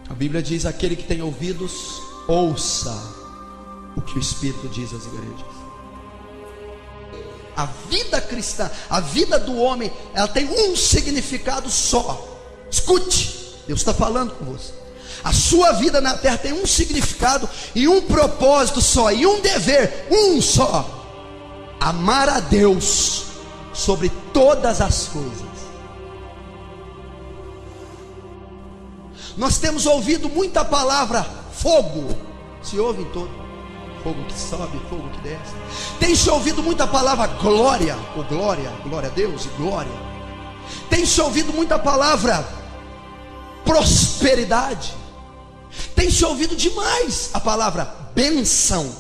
A Bíblia diz: aquele que tem ouvidos, ouça o que o Espírito diz às igrejas. A vida cristã, a vida do homem, ela tem um significado só. Escute, Deus está falando com você. A sua vida na terra tem um significado e um propósito só, e um dever, um só: amar a Deus sobre todas as coisas. Nós temos ouvido muita palavra fogo, se ouve em todo, fogo que sobe, fogo que desce. Tem se ouvido muita palavra glória, ou glória, glória a Deus e glória. Tem se ouvido muita palavra prosperidade. Tem se ouvido demais a palavra bênção.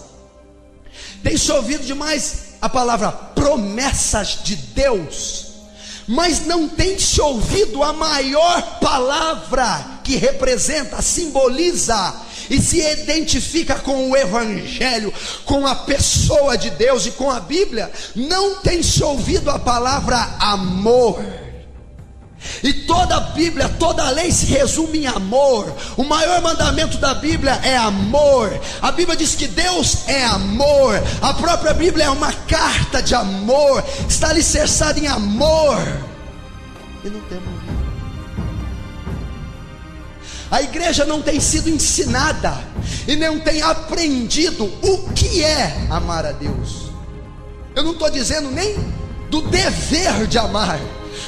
Tem se ouvido demais a palavra promessas de Deus. Mas não tem se ouvido a maior palavra que representa, simboliza e se identifica com o Evangelho, com a pessoa de Deus e com a Bíblia. Não tem se ouvido a palavra amor. E toda a Bíblia, toda a lei se resume em amor. O maior mandamento da Bíblia é amor. A Bíblia diz que Deus é amor. A própria Bíblia é uma carta de amor, está alicerçada em amor. E não temos ouvido. A igreja não tem sido ensinada e não tem aprendido o que é amar a Deus. Eu não estou dizendo nem do dever de amar,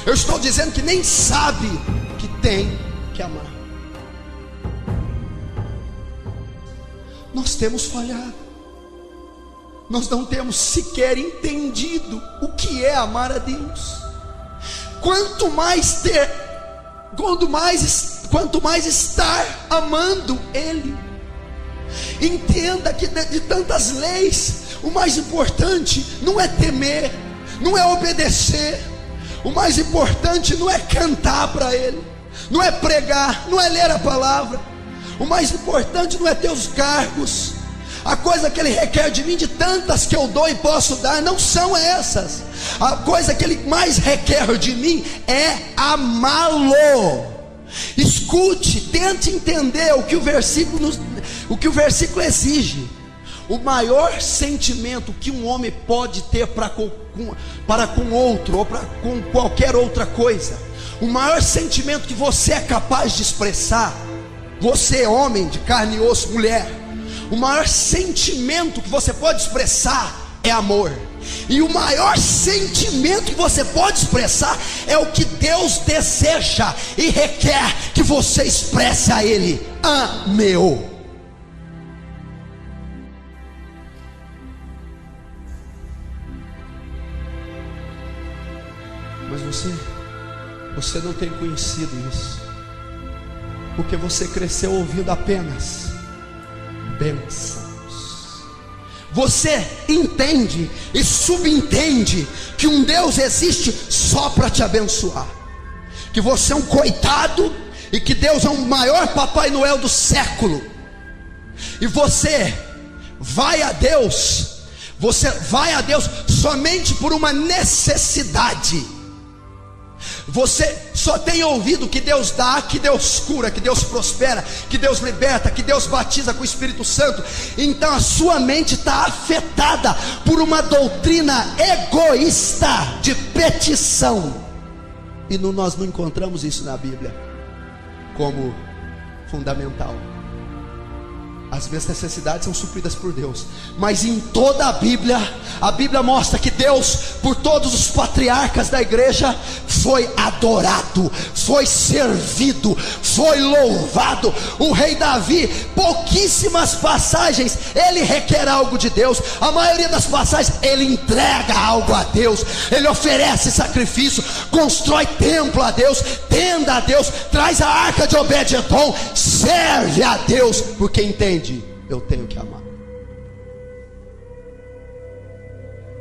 eu estou dizendo que nem sabe que tem que amar. Nós temos falhado. Nós não temos sequer entendido o que é amar a Deus. Quanto mais estar amando Ele. Entenda que de tantas leis, o mais importante não é temer, não é obedecer. O mais importante não é cantar para Ele, não é pregar, não é ler a palavra. O mais importante não é ter os cargos. A coisa que Ele requer de mim, de tantas que eu dou e posso dar, não são essas. A coisa que Ele mais requer de mim é amá-lo. Escute, tente entender o que o versículo exige. O maior sentimento que um homem pode ter para com outro, ou para com qualquer outra coisa, o maior sentimento que você é capaz de expressar, você homem de carne e osso, mulher, o maior sentimento que você pode expressar é amor. E o maior sentimento que você pode expressar é o que Deus deseja e requer que você expresse a Ele: ame-o. Mas você não tem conhecido isso, porque você cresceu ouvindo apenas bênçãos. Você entende e subentende que um Deus existe só para te abençoar, que você é um coitado e que Deus é o maior Papai Noel do século. E você vai a Deus somente por uma necessidade. Você só tem ouvido que Deus dá, que Deus cura, que Deus prospera, que Deus liberta, que Deus batiza com o Espírito Santo. Então a sua mente está afetada por uma doutrina egoísta de petição. E nós não encontramos isso na Bíblia como fundamental. As minhas necessidades são supridas por Deus, mas em toda a Bíblia mostra que Deus, por todos os patriarcas da igreja, foi adorado, foi servido, foi louvado. O rei Davi, pouquíssimas passagens ele requer algo de Deus. A maioria das passagens ele entrega algo a Deus, ele oferece sacrifício, constrói templo a Deus, tenda a Deus, traz a arca de Obed-edom, serve a Deus, porque entende: eu tenho que amar.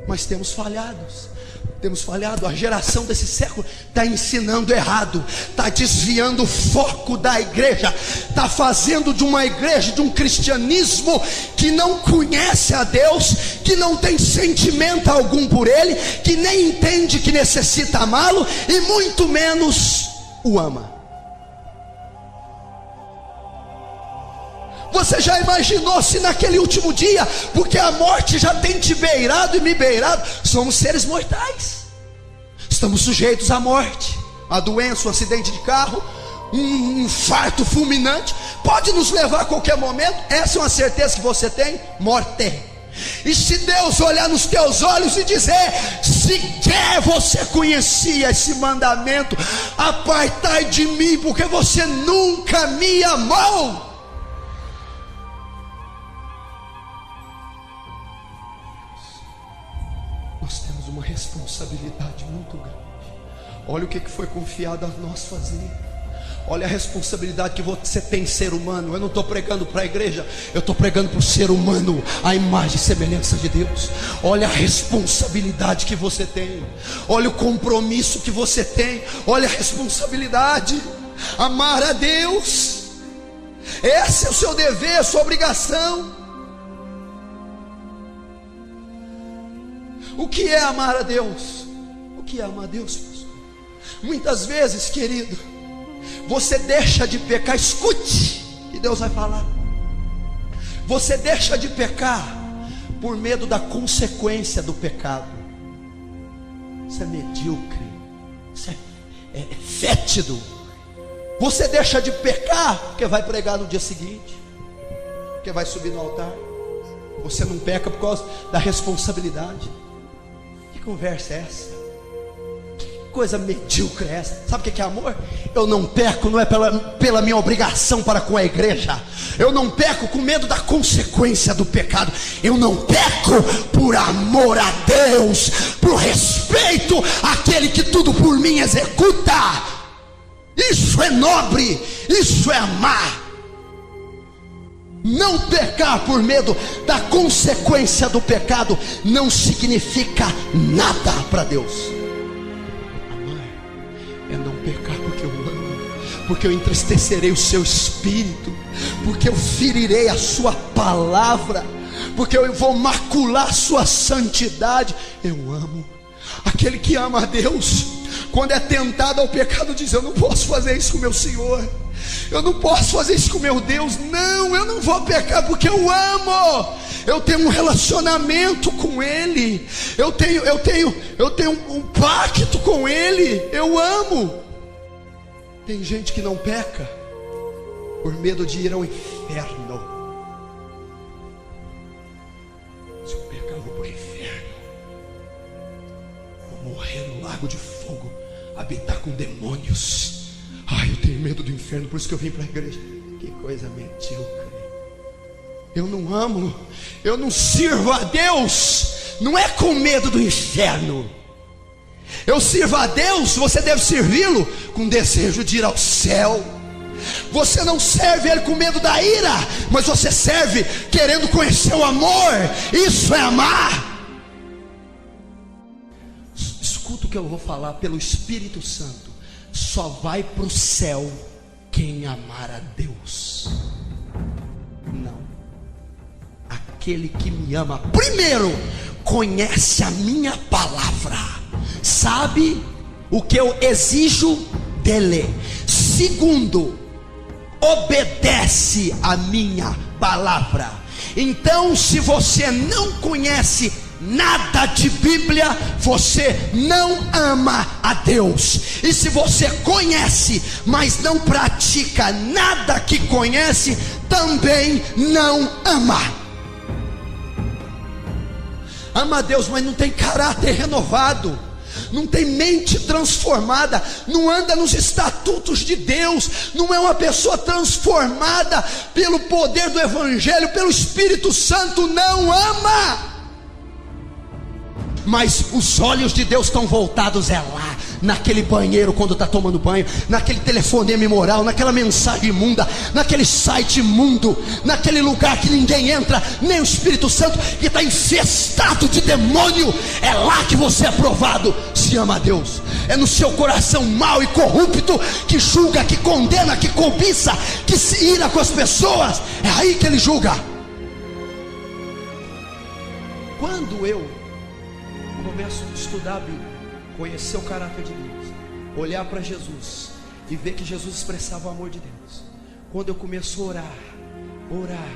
Mas temos falhado. A geração desse século está ensinando errado, está desviando o foco da igreja, está fazendo de uma igreja, de um cristianismo que não conhece a Deus, que não tem sentimento algum por Ele, que nem entende que necessita amá-lo e muito menos o ama. Você já imaginou se naquele último dia, porque a morte já tem te beirado e me beirado, somos seres mortais, estamos sujeitos à morte, a doença, um acidente de carro, um infarto fulminante, pode nos levar a qualquer momento. Essa é uma certeza que você tem, morte. E se Deus olhar nos teus olhos e dizer: sequer você conhecia esse mandamento, apartai de mim, porque você nunca me amou. Nós temos uma responsabilidade muito grande. Olha o que foi confiado a nós fazer. Olha a responsabilidade que você tem, ser humano. Eu não estou pregando para a igreja, eu estou pregando para o ser humano, a imagem e semelhança de Deus. Olha a responsabilidade que você tem. Olha o compromisso que você tem. Olha a responsabilidade. Amar a Deus, esse é o seu dever, a sua obrigação. O que é amar a Deus? O que é amar a Deus, pastor? Muitas vezes, querido, você deixa de pecar. Escute que Deus vai falar. Você deixa de pecar por medo da consequência do pecado. Isso é medíocre, isso é fétido. Você deixa de pecar porque vai pregar no dia seguinte, porque vai subir no altar. Você não peca por causa da responsabilidade. Que conversa é essa? Coisa medíocre é essa? Sabe o que é amor? Eu não peco, não é pela minha obrigação para com a igreja. Eu não peco com medo da consequência do pecado. Eu não peco por amor a Deus, por respeito àquele que tudo por mim executa. Isso é nobre, isso é amar. Não pecar por medo da consequência do pecado não significa nada para Deus. É não pecar porque eu amo, porque eu entristecerei o seu espírito, porque eu ferirei a sua palavra, porque eu vou macular a sua santidade. Eu amo. Aquele que ama a Deus, quando é tentado ao pecado, diz: eu não posso fazer isso com meu Senhor, eu não posso fazer isso com meu Deus. Não, eu não vou pecar porque eu amo. Eu tenho um relacionamento com Ele. Eu tenho um pacto com Ele. Eu amo. Tem gente que não peca por medo de ir ao inferno. Se eu pecar, eu vou para o inferno. Vou morrer no lago de fogo, habitar com demônios. Ai, eu tenho medo do inferno, por isso que eu vim para a igreja. Que coisa medíocre. Eu não amo, eu não sirvo a Deus, não é com medo do inferno. Eu sirvo a Deus, você deve servi-lo com desejo de ir ao céu. Você não serve Ele com medo da ira, mas você serve querendo conhecer o amor. Isso é amar. Escuta o que eu vou falar pelo Espírito Santo. Só vai para o céu quem amar a Deus. Não. Aquele que me ama, primeiro, conhece a minha palavra, sabe o que eu exijo dele. Segundo, obedece a minha palavra. Então, se você não conhece nada de Bíblia, você não ama a Deus. E se você conhece, mas não pratica nada que conhece, também não ama. Ama a Deus, mas não tem caráter renovado, não tem mente transformada, não anda nos estatutos de Deus, não é uma pessoa transformada pelo poder do Evangelho, pelo Espírito Santo, não ama. Mas os olhos de Deus estão voltados lá, naquele banheiro quando está tomando banho, naquele telefonema imoral, naquela mensagem imunda, naquele site imundo, naquele lugar que ninguém entra, nem o Espírito Santo, que está infestado de demônio. É lá que você é provado se ama a Deus. É no seu coração mau e corrupto, que julga, que condena, que cobiça, que se ira com as pessoas. É aí que ele julga. Quando eu começo a estudar a Bíblia, conhecer o caráter de Deus, olhar para Jesus e ver que Jesus expressava o amor de Deus, quando eu começo a orar Orar.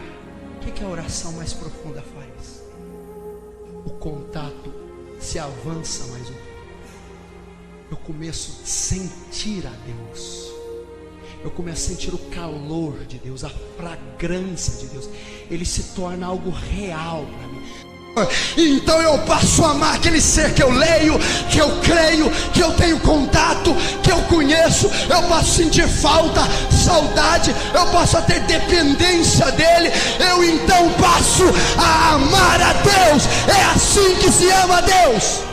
O que a oração mais profunda faz? O contato se avança mais um pouco. Eu começo a sentir a Deus. Eu começo a sentir o calor de Deus, a fragrância de Deus. Ele se torna algo real para mim. Então eu passo a amar aquele ser que eu leio, que eu creio, que eu tenho contato, que eu conheço. Eu posso sentir falta, saudade, eu posso ter dependência dele. Eu então passo a amar a Deus. É assim que se ama a Deus.